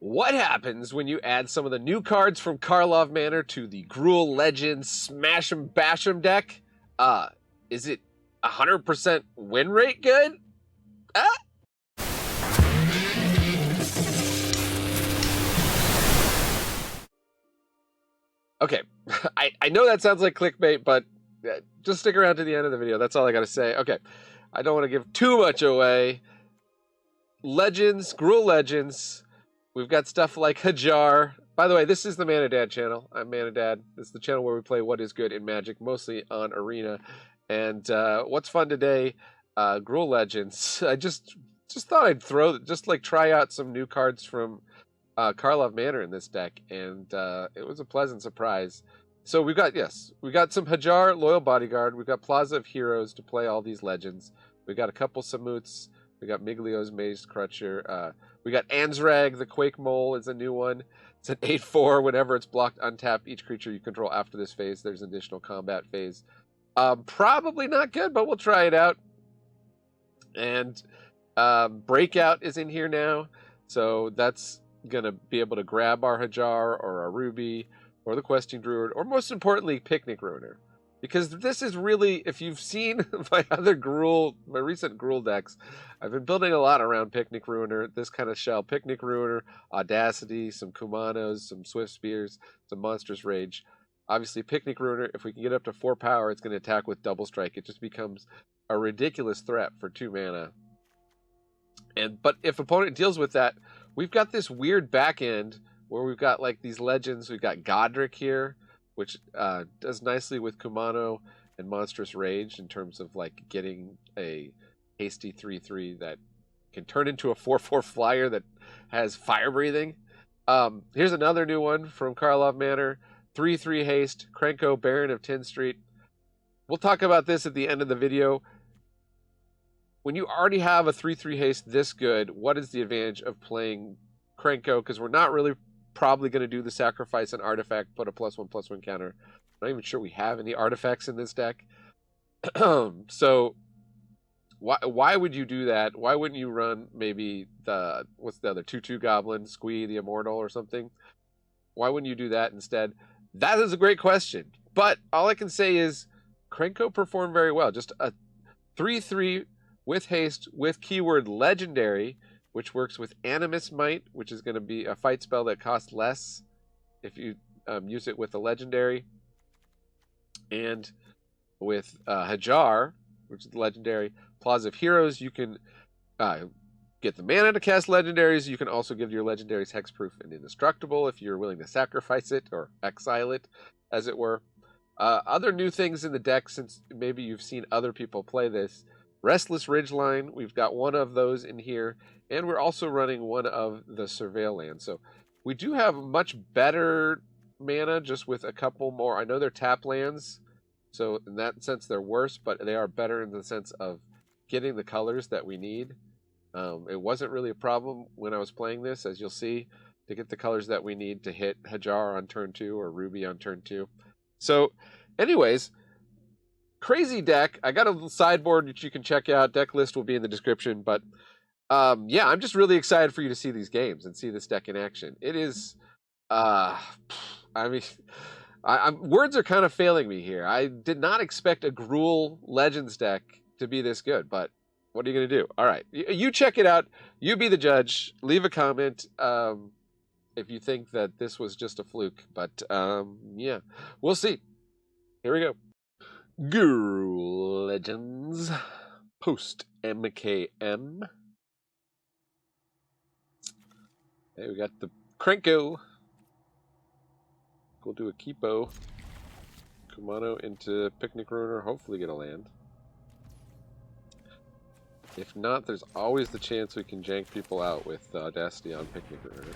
What happens when you add some of the new cards from Karlov Manor to the Gruul Legends Smash 'em Bash 'em deck? Is it 100% win rate good? Okay, I know that sounds like clickbait, but just stick around to the end of the video. That's all I gotta say. Okay, I don't want to give too much away. Legends, Gruul Legends. We've got stuff like Hajar. By the way, this is the Mana Dad channel. I'm Mana Dad. This is the channel where we play what is good in Magic, mostly on Arena. And what's fun today? Gruul Legends. I just thought I'd try out some new cards from Karlov Manor in this deck, and it was a pleasant surprise. So we've got some Hajar, Loyal Bodyguard. We've got Plaza of Heroes to play all these legends. We got a couple Samuts. We got Miglio's Maze Crutcher. We got Ansrag, the Quake Mole is a new one. It's an 8/4. Whenever it's blocked, untap each creature you control after this phase. There's an additional combat phase. Probably not good, but we'll try it out. And Breakout is in here now, so that's gonna be able to grab our Hajar or our Ruby or the Questing Druid, or most importantly, Picnic Ruiner. Because this is really, if you've seen my recent Gruul decks, I've been building a lot around Picnic Ruiner, this kind of shell. Picnic Ruiner, Audacity, some Kumanos, some Swift Spears, some Monstrous Rage. Obviously, Picnic Ruiner, if we can get up to 4 power, it's going to attack with Double Strike. It just becomes a ridiculous threat for 2 mana. But if opponent deals with that, we've got this weird back end where we've got like these legends. We've got Godric here, which does nicely with Kumano and Monstrous Rage in terms of like getting a hasty 3/3 that can turn into a 4/4 flyer that has fire breathing. Here's another new one from Karlov Manor. 3/3 haste, Krenko, Baron of 10th Street. We'll talk about this at the end of the video. When you already have a 3/3 haste this good, what is the advantage of playing Krenko? Because we're not really probably going to do the sacrifice and artifact, put a +1/+1 counter. I'm not even sure we have any artifacts in this deck. So why would you do that? Why wouldn't you run maybe what's the other 2/2 Goblin, Squee the Immortal or something? Why wouldn't you do that instead? That is a great question. But all I can say is Krenko performed very well. Just a 3/3 with haste with keyword legendary, which works with Animus Might, which is going to be a fight spell that costs less if you use it with a legendary. And with Hajar, which is legendary, Plaza of Heroes, you can get the mana to cast legendaries. You can also give your legendaries hexproof and indestructible if you're willing to sacrifice it or exile it, as it were. Other new things in the deck, since maybe you've seen other people play this. Restless Ridgeline, we've got one of those in here, and we're also running one of the Surveil lands. So we do have much better mana, just with a couple more. I know they're tap lands, so in that sense they're worse, but they are better in the sense of getting the colors that we need. It wasn't really a problem when I was playing this, as you'll see, to get the colors that we need to hit Hajar on turn 2 or Ruby on turn 2. So anyways, crazy deck. I got a little sideboard that you can check out. Deck list will be in the description. But yeah, I'm just really excited for you to see these games and see this deck in action. It is, I mean, words are kind of failing me here. I did not expect a Gruul Legends deck to be this good, but what are you going to do? All right, you check it out. You be the judge. Leave a comment if you think that this was just a fluke. But yeah, we'll see. Here we go. Gruul Legends post MKM. Hey, we got the Krenko. We'll do a Kipo. Kumano into Picnic Ruiner. Hopefully get a land. If not, there's always the chance we can jank people out with Audacity on Picnic Ruiner.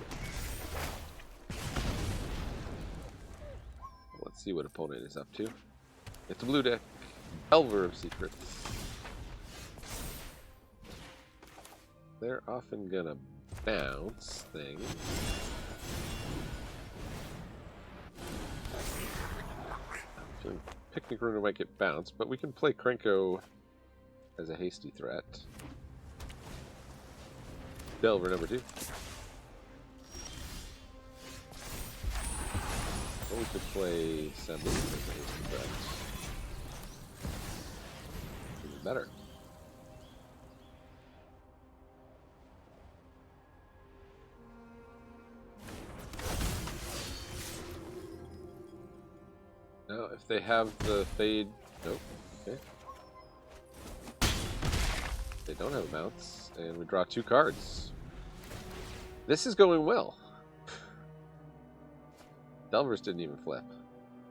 Let's see what opponent is up to. It's a blue deck. Delver of Secrets. They're often gonna bounce things. Picnic Ruiner might get bounced, but we can play Krenko as a hasty threat. Delver number 2. Or we could play Semblance as a haste threat. Even better. Now, if they have the fade, nope. Okay. They don't have mounts, and we draw 2 cards. This is going well. Delvers didn't even flip.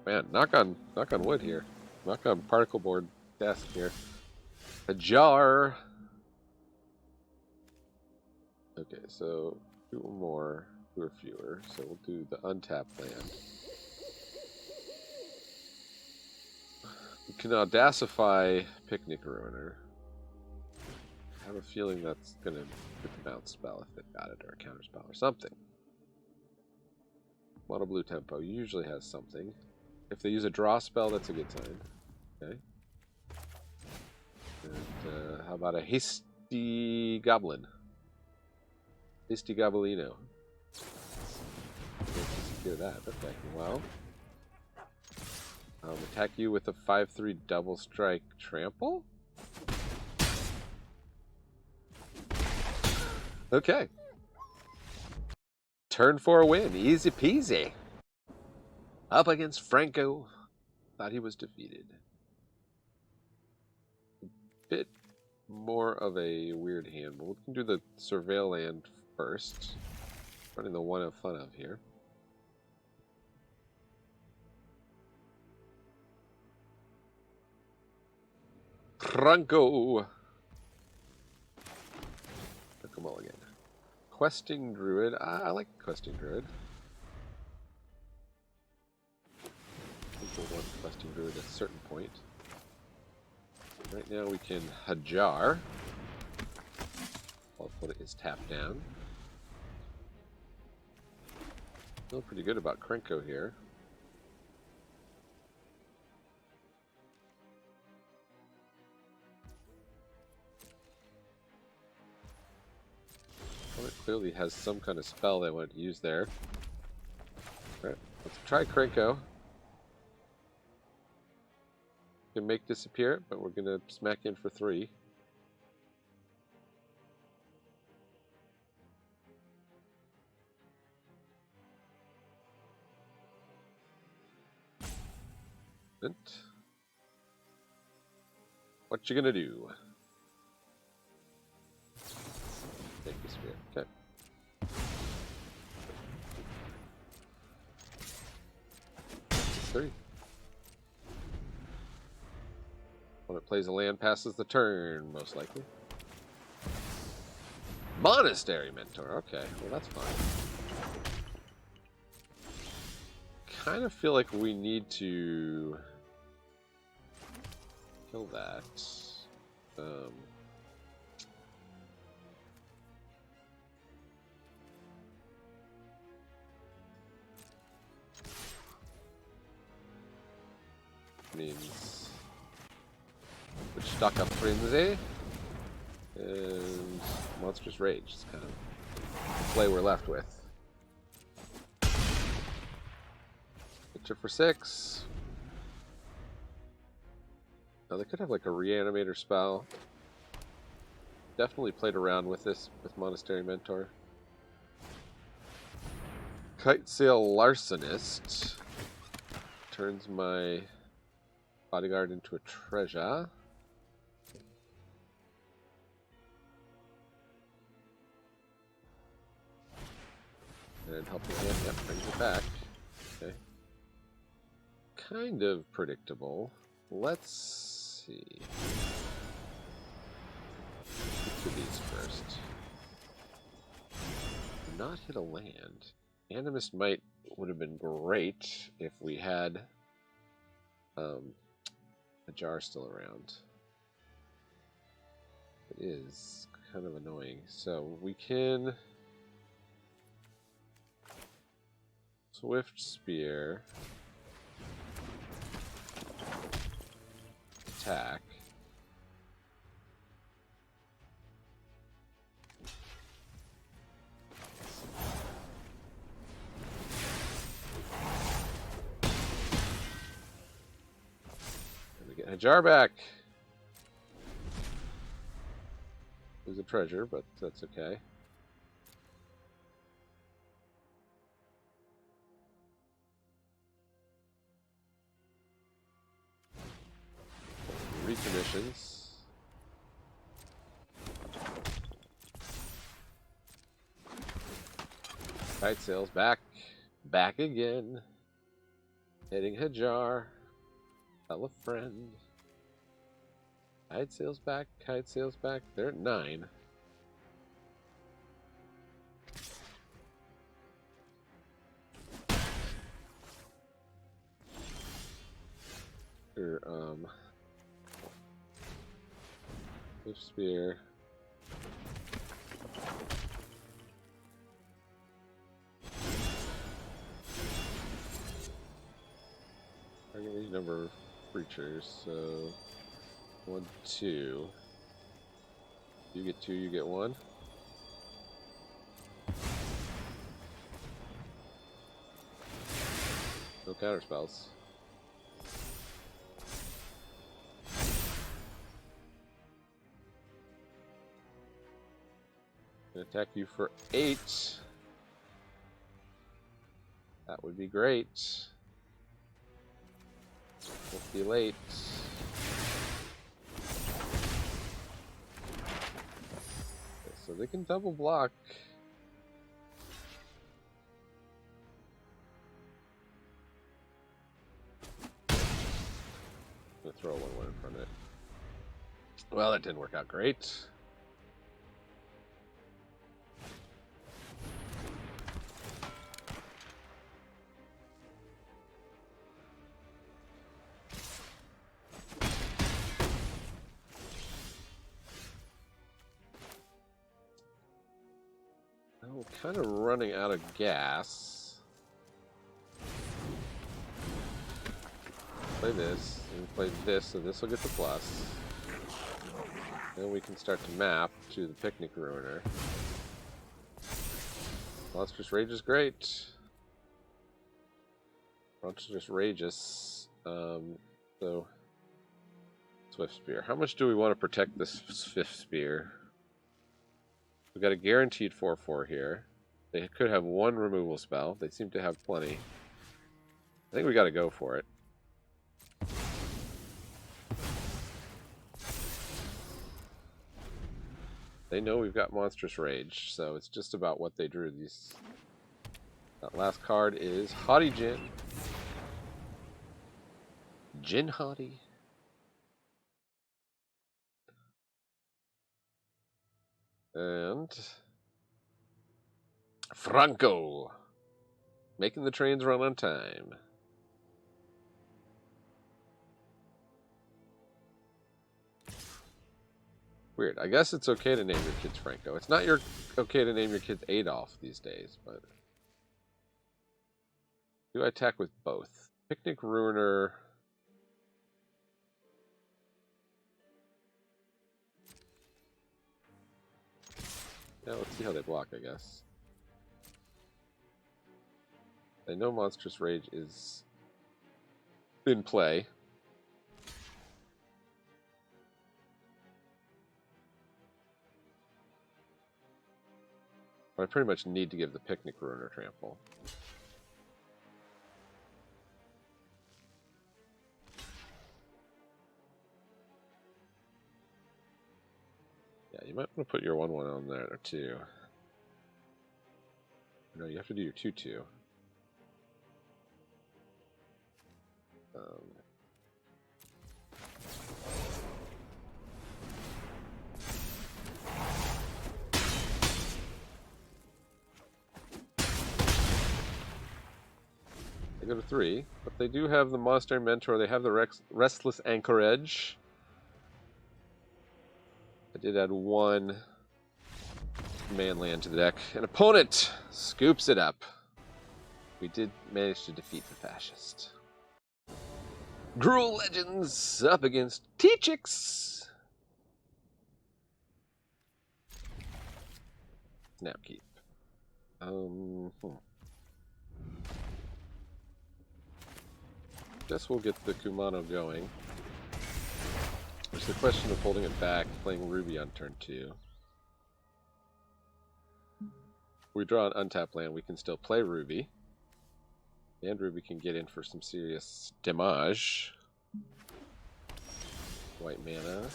Man, knock on wood here. Knock on particle board desk here. A jar. Okay, so 2 or more, 2 or fewer. So we'll do the untapped land. We can audacify Picnic Ruiner. I have a feeling that's gonna get the bounce spell if they've got it, or a counter spell or something. Mono blue tempo usually has something. If they use a draw spell, that's a good sign. Okay. And how about a hasty goblin? Hasty goblino. Let's secure that. Okay. Well, attack you with a 5/3 double strike trample. Okay. Turn 4 win. Easy peasy. Up against Franco. Thought he was defeated. A bit more of a weird hand. But we can do the Surveil land first. Running the one of fun of here. Franco. Mulligan. Questing Druid. I like Questing Druid. I think we'll want Questing Druid at a certain point. Right now we can Hajar. I'll put it is tapped down. Feel pretty good about Krenko here. Well, it clearly has some kind of spell they want to use there. Alright, let's try Krenko. Can make disappear it, but we're gonna smack in for 3. What you gonna do? Take the spear. Okay. Three. When it plays a land, passes the turn, most likely. Monastery Mentor. Okay, well that's fine. Kind of feel like we need to kill that. Means which stock up Frenzy and Monstrous Rage. It's kind of the play we're left with. Picture for 6. Now they could have like a Reanimator spell. Definitely played around with this with Monastery Mentor. Kite Sail Larcenist turns my bodyguard into a treasure. And helping hand, yep, brings it back. Okay. Kind of predictable. Let's see. Look at these first. Not hit a land. Animist Might would have been great if we had a jar still around. It is kind of annoying. So we can Swift Spear, attack. Hajar back. Lose a treasure, but that's okay. Recommissions. Kite sails back. Back again. Hitting Hajar. Tell a friend. Kite sails back. Kite sails back. They're at 9. Or, Fish Spear. Target number of creatures, so 1, 2. You get 2, you get 1. No counter spells. Attack you for 8. That would be great. We'll be late. Okay, so they can double block. I'm gonna throw a 1/1 in front of it. Well, that didn't work out great. We're kind of running out of gas. Play this, and play this, so this will get the plus. Then we can start to map to the Picnic Ruiner. Monstrous Rage is great. Monstrous Rageous. So, Swift Spear. How much do we want to protect this Swift Spear? We've got a guaranteed 4/4 here. They could have 1 removal spell. They seem to have plenty. I think we got to go for it. They know we've got Monstrous Rage, so it's just about what they drew. That last card is Haughty Djinn. Djinn Haughty. And Franco, making the trains run on time. Weird. I guess it's okay to name your kids Franco. It's not okay to name your kids Adolf these days, but do I attack with both? Picnic Ruiner. Yeah, let's see how they block, I guess. They know Monstrous Rage is in play. But I pretty much need to give the Picnic Ruiner trample. Yeah, you might want to put your 1/1 on there too. No, you have to do your 2/2. They go to 3, but they do have the Monster Mentor. They have the Restless Anchorage. I did add 1 man land to the deck. An opponent scoops it up. We did manage to defeat the fascist. Gruul Legends up against Teachix. Snapkeep. Guess we'll get the Kumano going. There's the question of holding it back, playing Ruby on turn 2. If we draw an untapped land, we can still play Ruby. And Ruby can get in for some serious damage. White mana.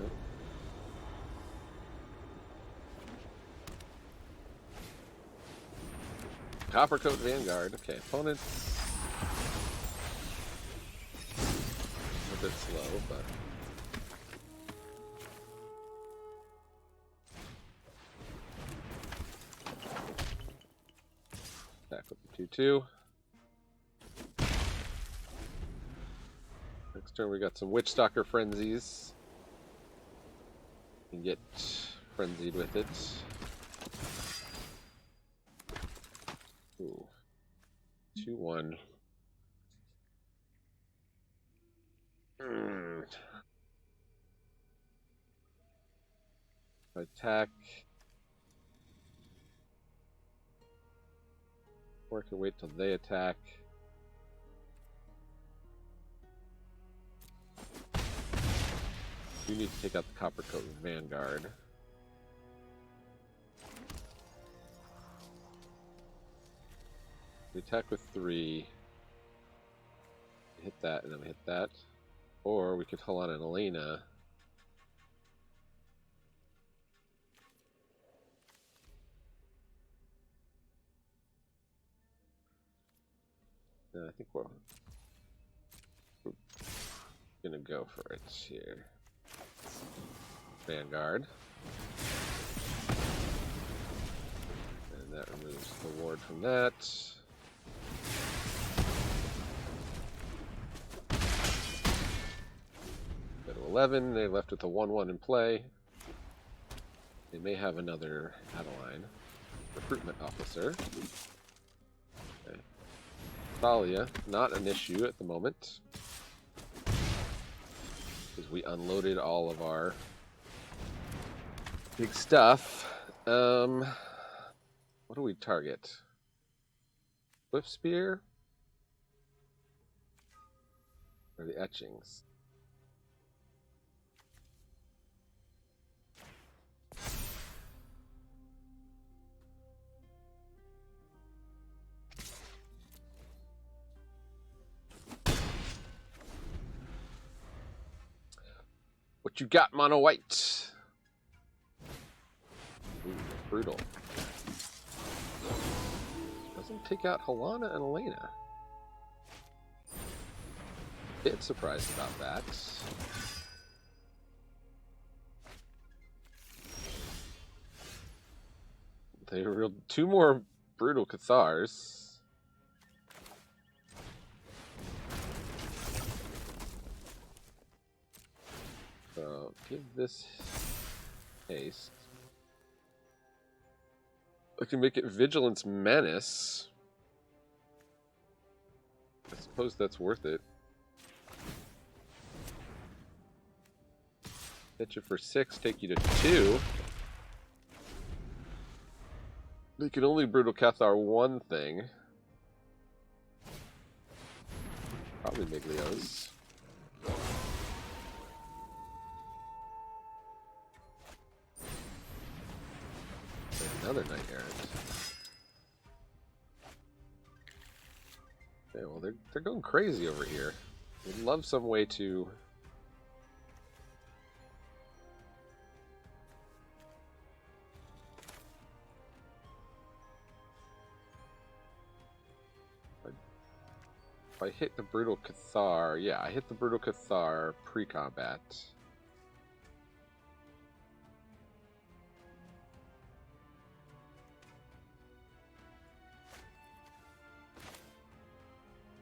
Nope. Coppercoat Vanguard. Okay, opponents. A bit slow, but. Back with the 2/2. Next turn we got some Witchstalker Frenzies. You can get frenzied with it. Ooh. 2/1. Attack. Or I can wait till they attack. You need to take out the Coppercoat Vanguard. We attack with 3. Hit that, and then we hit that. Or we could hold on an Elena. I think we're gonna go for it here. Vanguard. And that removes the ward from that. Go to 11. They left with a 1/1 in play. They may have another Adeline. Recruitment Officer. Okay. Thalia, not an issue at the moment. Because we unloaded all of our big stuff. What do we target? Swift Spear? Or the etchings? What you got, Mono White? Ooh, brutal. Doesn't take out Helana and Elena. Bit surprised about that. They reeled 2 more brutal Cathars. So give this haste. I can make it Vigilance Menace. I suppose that's worth it. Hit you for 6, take you to 2. They can only Brutal Cathar one thing. Probably Miglio's. Another Knight Errant. Okay, well they're going crazy over here. Would love some way to if I hit the Brutal Cathar, yeah, I hit the Brutal Cathar pre-combat.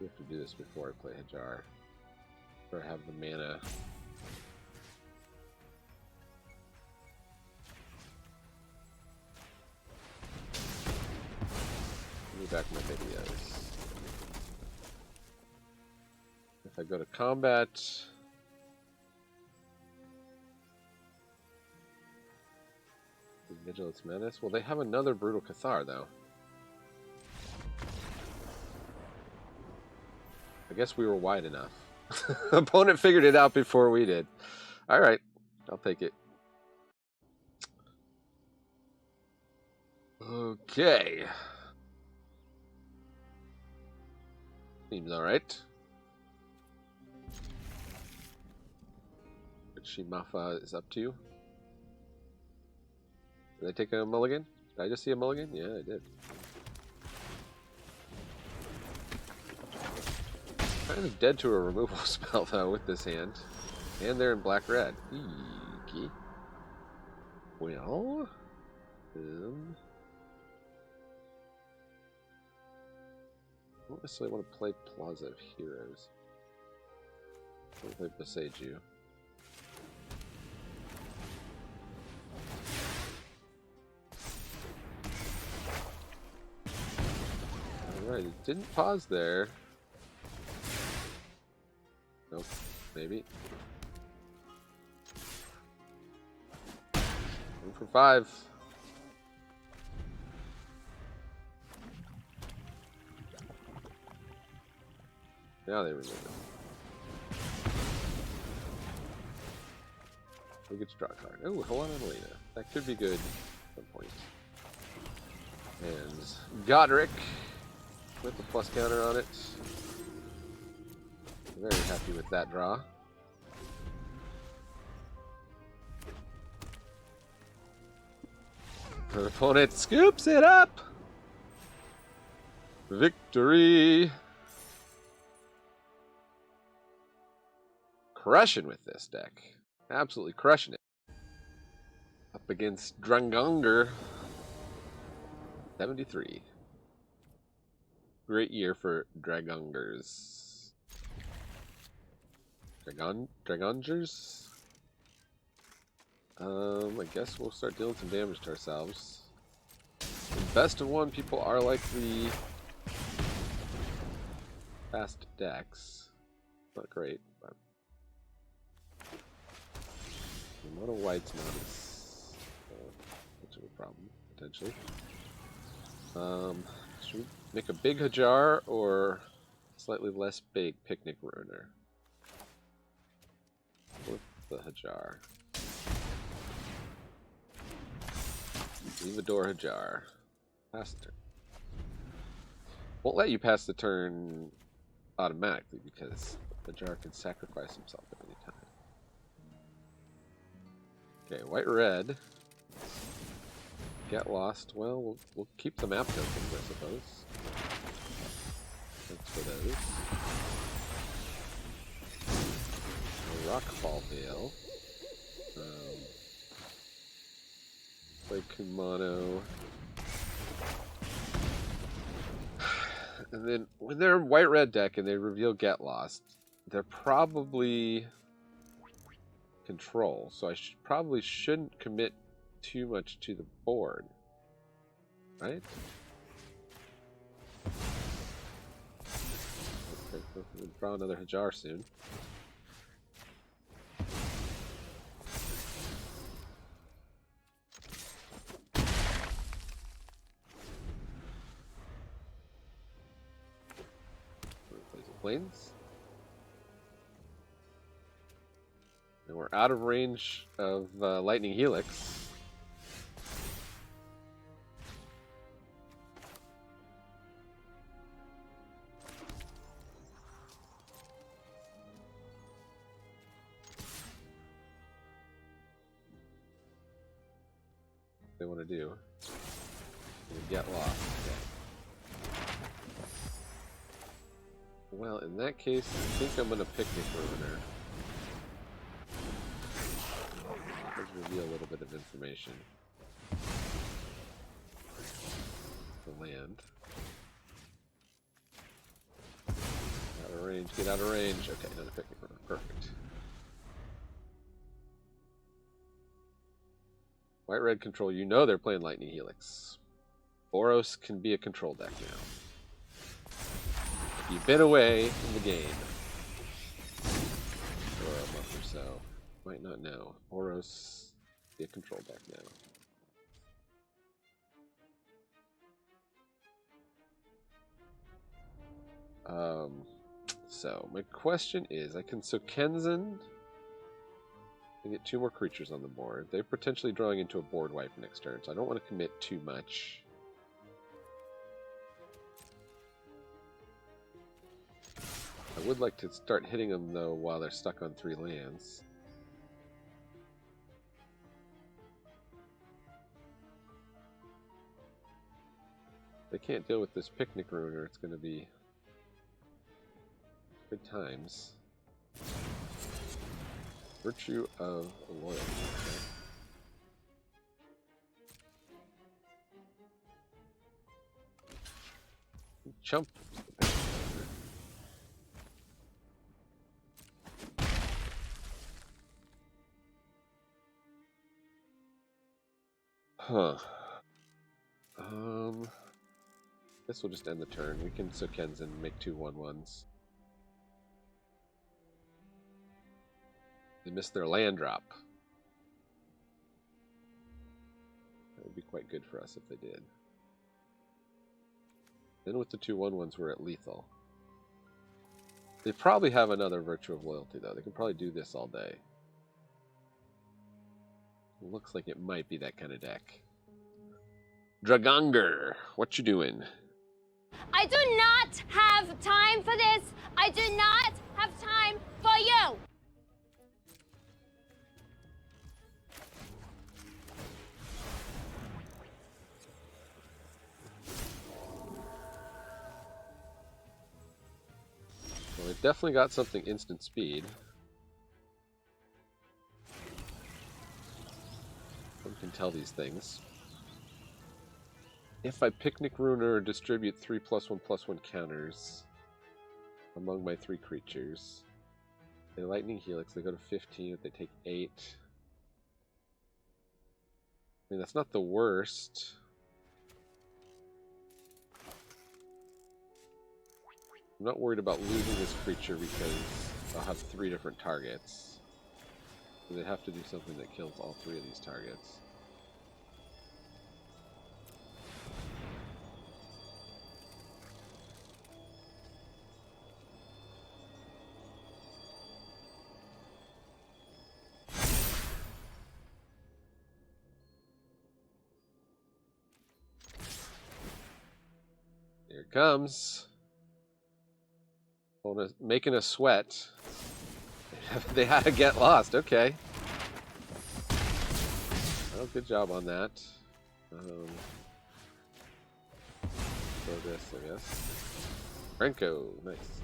We have to do this before I play Hajar. Or have the mana. Give me back my videos. If I go to combat, Vigilance Menace. Well, they have another Brutal Cathar though. I guess we were wide enough. Opponent figured it out before we did. All right, I'll take it. Okay. Seems all right. What Shimafa is up to. Did I take a mulligan? Did I just see a mulligan? Yeah, I did. Kind of dead to a removal spell, though, with this hand. And they're in black-red. Eeky. Well... I don't necessarily want to play Plaza of Heroes. I want to play Beseiju. Alright, it didn't pause there. Nope, maybe. 1 for 5. Now they remove it. We get to draw a card. Oh, hold on, Elena. That could be good at some point. And Godric with the plus counter on it. Very happy with that draw. Her opponent scoops it up! Victory! Crushing with this deck. Absolutely crushing it. Up against Drangonger. 73. Great year for Dragongers. Dragongers? I guess we'll start dealing some damage to ourselves. In best of 1, people are likely fast decks. Not great, but the amount of white's not as much of a problem, potentially. Should we make a big Hajar or slightly less big Picnic Ruiner? With the Hajar. Leave a door Hajar. Pass the turn. Won't let you pass the turn automatically because Hajar can sacrifice himself at any time. Okay, white-red. Get lost. Well, we'll keep the map tokens, I suppose. Thanks for those. A Rockfall Veil. Play Kumano. And then when they're white-red deck and they reveal Get Lost, they're probably control. So I probably shouldn't commit too much to the board, right? Okay, we'll draw another Hajar soon. Planes. And we're out of range of Lightning Helix. What they want to do. Get lost. Okay. Well, in that case, I think I'm going to Picnic Ruiner. Let's reveal a little bit of information. The land. Out of range, get out of range. Okay, another Picnic Ruiner. Perfect. White-red control, you know they're playing Lightning Helix. Boros can be a control deck now. You've been away from the game for a month or so. Might not know. Boros be a control deck now. So my question is, I can Sokenzen and get 2 more creatures on the board. They're potentially drawing into a board wipe next turn, so I don't want to commit too much. I would like to start hitting them, though, while they're stuck on 3 lands. If they can't deal with this Picnic Ruiner, it's going to be good times. Virtue of Loyalty. Okay. Chump. Huh. This will just end the turn. We can Sokenzen make 2 1/1s. They missed their land drop. That would be quite good for us if they did. Then with the 2 1/1s, we're at lethal. They probably have another Virtue of Loyalty, though. They can probably do this all day. It looks like it might be that kind of deck. Dragonger, what you doing? I do not have time for this. I do not have time for you. Well, they've definitely got something instant speed. One can tell these things. If I Picnic Ruiner, distribute 3 +1/+1 counters among my 3 creatures. They Lightning Helix, they go to 15 if they take 8. I mean, that's not the worst. I'm not worried about losing this creature because I'll have 3 different targets. So they have to do something that kills all 3 of these targets. Here it comes. Making a sweat. They had to get lost. Okay. Oh, good job on that. Throw this, I guess. Franco, nice.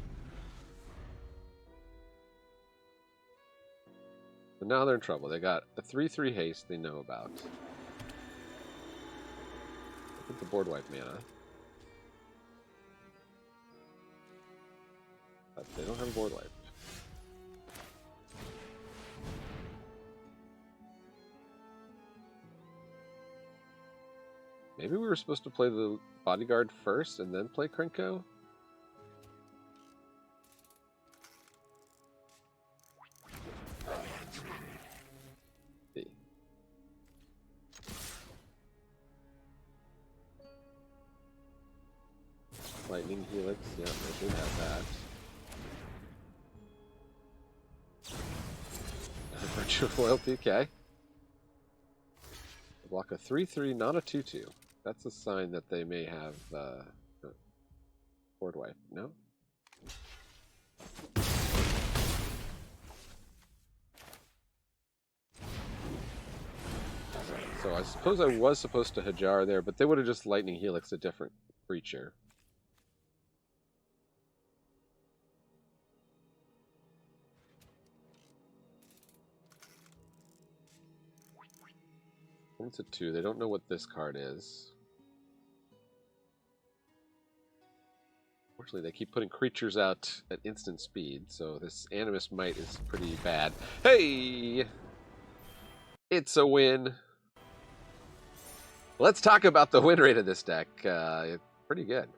But now they're in trouble. They got a 3/3 haste they know about. I think the board wipe mana. But they don't have a board wipe. Maybe we were supposed to play the bodyguard first and then play Krenko? See. Lightning Helix, yeah, they did have that. Virtue of Loyalty, okay. Block a 3/3, not a 2/2. That's a sign that they may have board wipe. No? So I suppose I was supposed to Hajar there, but they would have just Lightning Helix a different creature. It's a 2. They don't know what this card is. Unfortunately, they keep putting creatures out at instant speed, so this Animus Might is pretty bad. Hey! It's a win. Let's talk about the win rate of this deck. It's pretty good.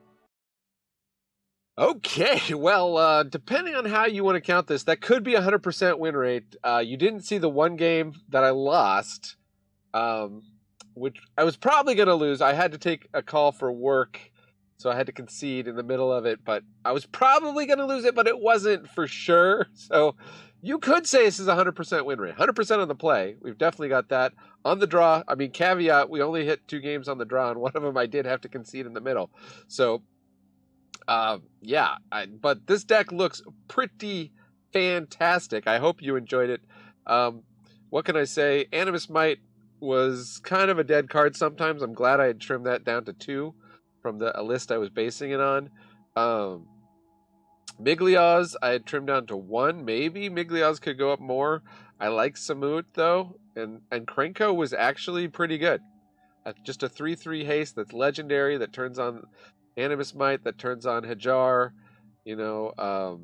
Okay, well, depending on how you want to count this, that could be a 100% win rate. You didn't see the one game that I lost. Which I was probably going to lose. I had to take a call for work so I had to concede in the middle of it, but I was probably going to lose it, but it wasn't for sure. So you could say this is 100% win rate, 100% on the play. We've definitely got that on the draw. I mean, caveat, we only hit 2 games on the draw, and one of them I did have to concede in the middle. So, yeah, but this deck looks pretty fantastic. I hope you enjoyed it. What can I say? Animus Might was kind of a dead card sometimes. I'm glad I had trimmed that down to 2 from a list I was basing it on. Migliaz, I had trimmed down to 1. Maybe Migliaz could go up more. I like Samut, though. And Krenko was actually pretty good. Just a 3/3 haste that's legendary, that turns on Animus Might, that turns on Hajar. You know,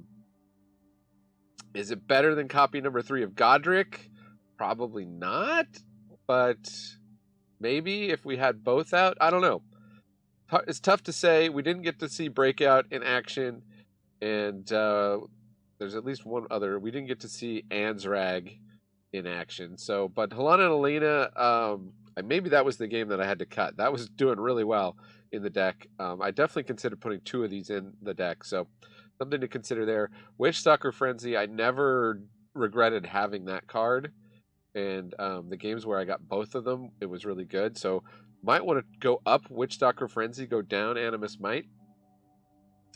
is it better than copy number 3 of Godric? Probably not. But maybe if we had both out. I don't know. It's tough to say. We didn't get to see Breakout in action. And there's at least one other. We didn't get to see Ansrag in action. So, but Helena and Alina, maybe that was the game that I had to cut. That was doing really well in the deck. I definitely considered putting 2 of these in the deck. So, something to consider there. Witchstalker Frenzy, I never regretted having that card. And the games where I got both of them, it was really good. So, might want to go up Witchstalker Frenzy, go down Animus Might.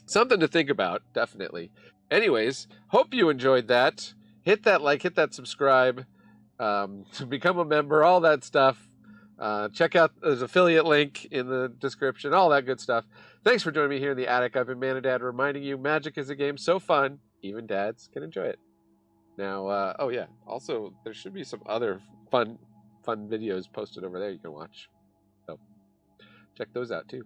Something to think about, definitely. Anyways, hope you enjoyed that. Hit that like, hit that subscribe, become a member, all that stuff. Check out there's an affiliate link in the description, all that good stuff. Thanks for joining me here in the attic. I've been Manadad, reminding you Magic is a game so fun, even dads can enjoy it. Now, oh yeah, also there should be some other fun videos posted over there you can watch. So check those out too.